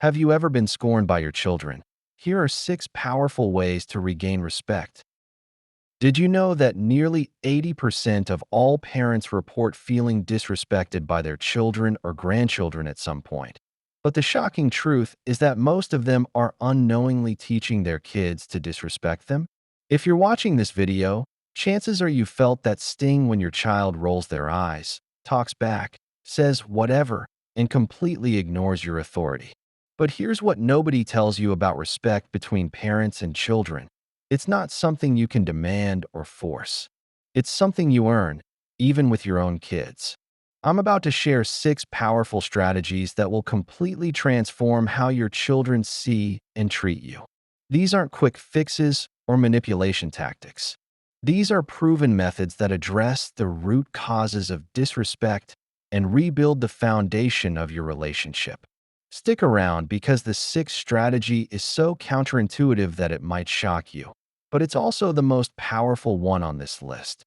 Have you ever been scorned by your children? Here are 6 powerful ways to regain respect. Did you know that nearly 80% of all parents report feeling disrespected by their children or grandchildren at some point? But the shocking truth is that most of them are unknowingly teaching their kids to disrespect them. If you're watching this video, chances are you felt that sting when your child rolls their eyes, talks back, says whatever, and completely ignores your authority. But here's what nobody tells you about respect between parents and children. It's not something you can demand or force. It's something you earn, even with your own kids. I'm about to share 6 powerful strategies that will completely transform how your children see and treat you. These aren't quick fixes or manipulation tactics. These are proven methods that address the root causes of disrespect and rebuild the foundation of your relationship. Stick around because the 6th strategy is so counterintuitive that it might shock you, but it's also the most powerful one on this list.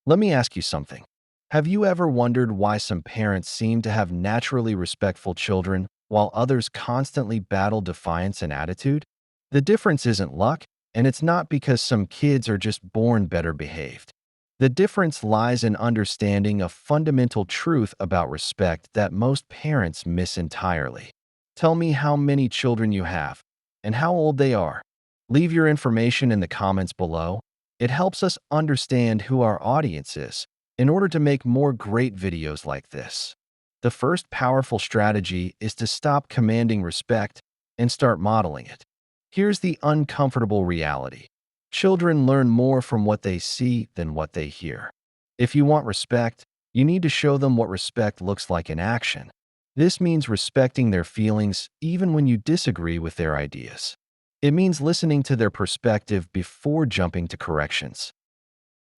Let me ask you something. Have you ever wondered why some parents seem to have naturally respectful children while others constantly battle defiance and attitude? The difference isn't luck, and it's not because some kids are just born better behaved. The difference lies in understanding a fundamental truth about respect that most parents miss entirely. Tell me how many children you have and how old they are. Leave your information in the comments below. It helps us understand who our audience is in order to make more great videos like this. The first powerful strategy is to stop commanding respect and start modeling it. Here's the uncomfortable reality. Children learn more from what they see than what they hear. If you want respect, you need to show them what respect looks like in action. This means respecting their feelings even when you disagree with their ideas. It means listening to their perspective before jumping to corrections.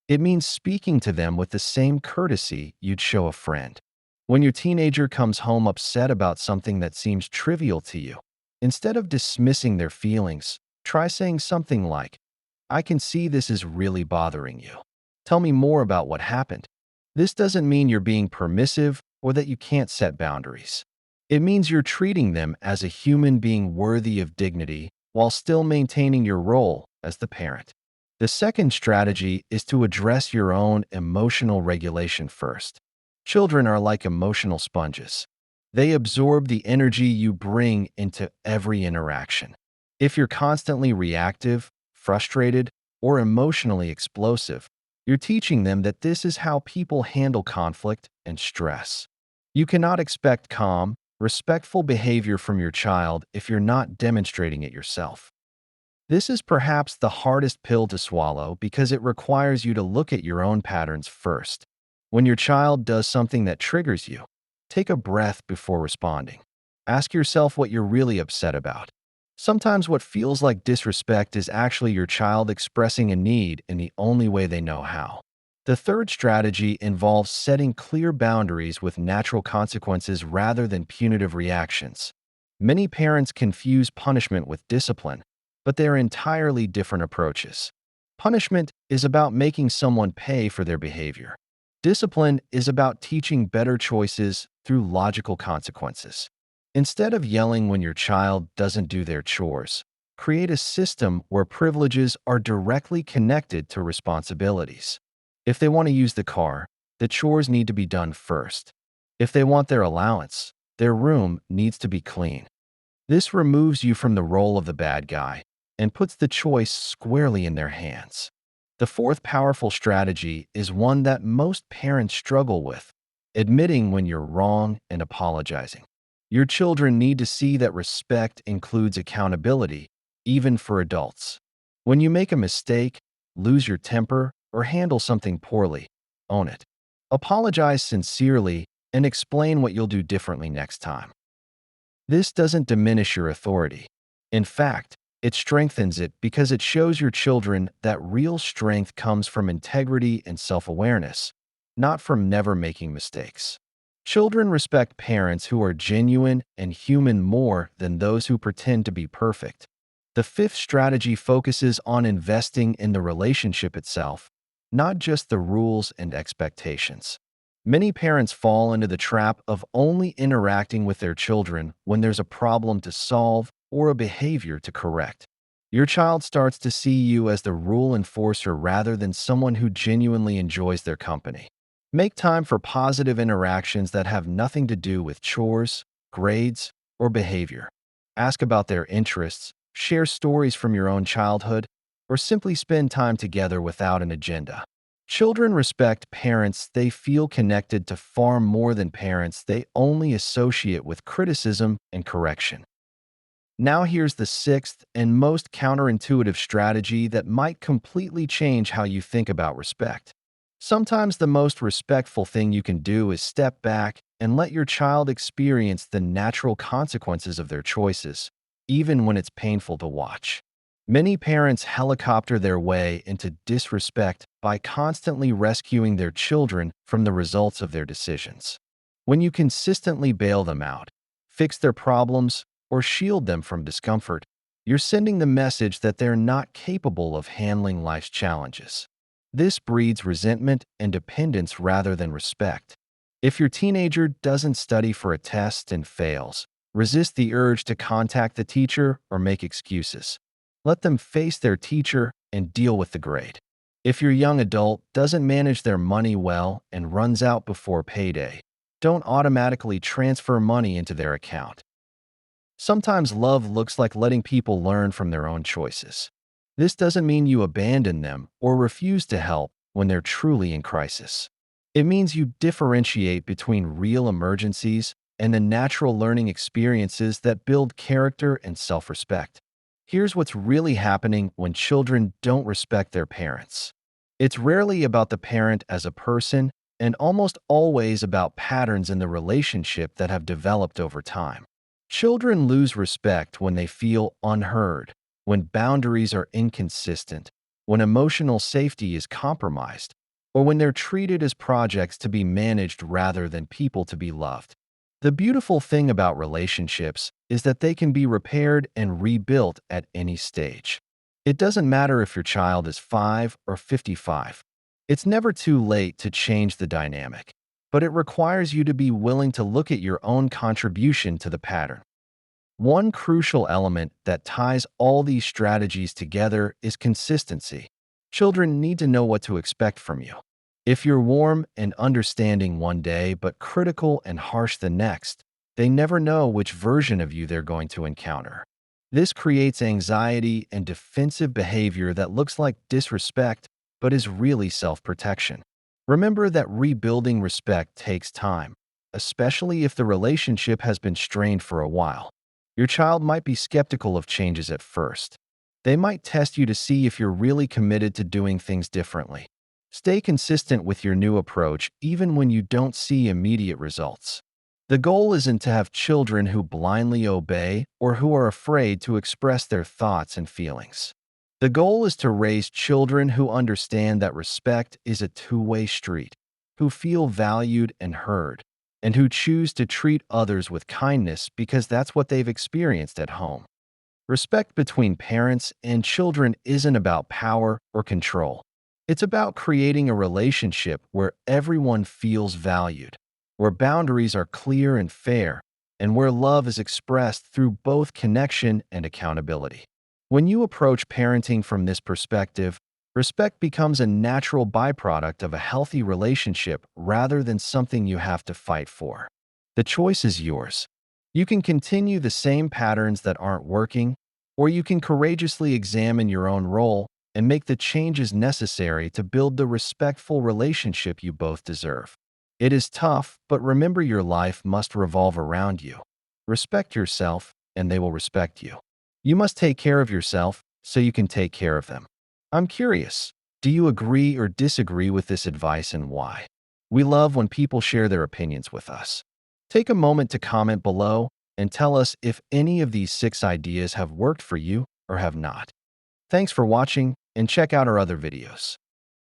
It means speaking to them with the same courtesy you'd show a friend. When your teenager comes home upset about something that seems trivial to you, instead of dismissing their feelings, try saying something like, "I can see this is really bothering you. Tell me more about what happened." This doesn't mean you're being permissive or that you can't set boundaries. It means you're treating them as a human being worthy of dignity while still maintaining your role as the parent. The second strategy is to address your own emotional regulation first. Children are like emotional sponges. They absorb the energy you bring into every interaction. If you're constantly reactive, frustrated, or emotionally explosive, you're teaching them that this is how people handle conflict and stress. You cannot expect calm, respectful behavior from your child if you're not demonstrating it yourself. This is perhaps the hardest pill to swallow because it requires you to look at your own patterns first. When your child does something that triggers you, take a breath before responding. Ask yourself what you're really upset about. Sometimes what feels like disrespect is actually your child expressing a need in the only way they know how. The third strategy involves setting clear boundaries with natural consequences rather than punitive reactions. Many parents confuse punishment with discipline, but they are entirely different approaches. Punishment is about making someone pay for their behavior. Discipline is about teaching better choices through logical consequences. Instead of yelling when your child doesn't do their chores, create a system where privileges are directly connected to responsibilities. If they want to use the car, the chores need to be done first. If they want their allowance, their room needs to be clean. This removes you from the role of the bad guy and puts the choice squarely in their hands. The fourth powerful strategy is one that most parents struggle with: admitting when you're wrong and apologizing. Your children need to see that respect includes accountability, even for adults. When you make a mistake, lose your temper, or handle something poorly, own it. Apologize sincerely and explain what you'll do differently next time. This doesn't diminish your authority. In fact, it strengthens it because it shows your children that real strength comes from integrity and self-awareness, not from never making mistakes. Children respect parents who are genuine and human more than those who pretend to be perfect. The fifth strategy focuses on investing in the relationship itself, not just the rules and expectations. Many parents fall into the trap of only interacting with their children when there's a problem to solve or a behavior to correct. Your child starts to see you as the rule enforcer rather than someone who genuinely enjoys their company. Make time for positive interactions that have nothing to do with chores, grades, or behavior. Ask about their interests, share stories from your own childhood, or simply spend time together without an agenda. Children respect parents they feel connected to far more than parents they only associate with criticism and correction. Now here's the sixth and most counterintuitive strategy that might completely change how you think about respect. Sometimes the most respectful thing you can do is step back and let your child experience the natural consequences of their choices, even when it's painful to watch. Many parents helicopter their way into disrespect by constantly rescuing their children from the results of their decisions. When you consistently bail them out, fix their problems, or shield them from discomfort, you're sending the message that they're not capable of handling life's challenges. This breeds resentment and dependence rather than respect. If your teenager doesn't study for a test and fails, resist the urge to contact the teacher or make excuses. Let them face their teacher and deal with the grade. If your young adult doesn't manage their money well and runs out before payday, don't automatically transfer money into their account. Sometimes love looks like letting people learn from their own choices. This doesn't mean you abandon them or refuse to help when they're truly in crisis. It means you differentiate between real emergencies and the natural learning experiences that build character and self-respect. Here's what's really happening when children don't respect their parents. It's rarely about the parent as a person and almost always about patterns in the relationship that have developed over time. Children lose respect when they feel unheard, when boundaries are inconsistent, when emotional safety is compromised, or when they're treated as projects to be managed rather than people to be loved. The beautiful thing about relationships is that they can be repaired and rebuilt at any stage. It doesn't matter if your child is 5 or 55. It's never too late to change the dynamic, but it requires you to be willing to look at your own contribution to the pattern. One crucial element that ties all these strategies together is consistency. Children need to know what to expect from you. If you're warm and understanding one day but critical and harsh the next, they never know which version of you they're going to encounter. This creates anxiety and defensive behavior that looks like disrespect but is really self-protection. Remember that rebuilding respect takes time, especially if the relationship has been strained for a while. Your child might be skeptical of changes at first. They might test you to see if you're really committed to doing things differently. Stay consistent with your new approach even when you don't see immediate results. The goal isn't to have children who blindly obey or who are afraid to express their thoughts and feelings. The goal is to raise children who understand that respect is a two-way street, who feel valued and heard, and who choose to treat others with kindness because that's what they've experienced at home. Respect between parents and children isn't about power or control. It's about creating a relationship where everyone feels valued, where boundaries are clear and fair, and where love is expressed through both connection and accountability. When you approach parenting from this perspective, respect becomes a natural byproduct of a healthy relationship rather than something you have to fight for. The choice is yours. You can continue the same patterns that aren't working, or you can courageously examine your own role and make the changes necessary to build the respectful relationship you both deserve. It is tough, but remember your life must revolve around you. Respect yourself, and they will respect you. You must take care of yourself so you can take care of them. I'm curious, do you agree or disagree with this advice and why? We love when people share their opinions with us. Take a moment to comment below and tell us if any of these 6 ideas have worked for you or have not. Thanks for watching, and check out our other videos.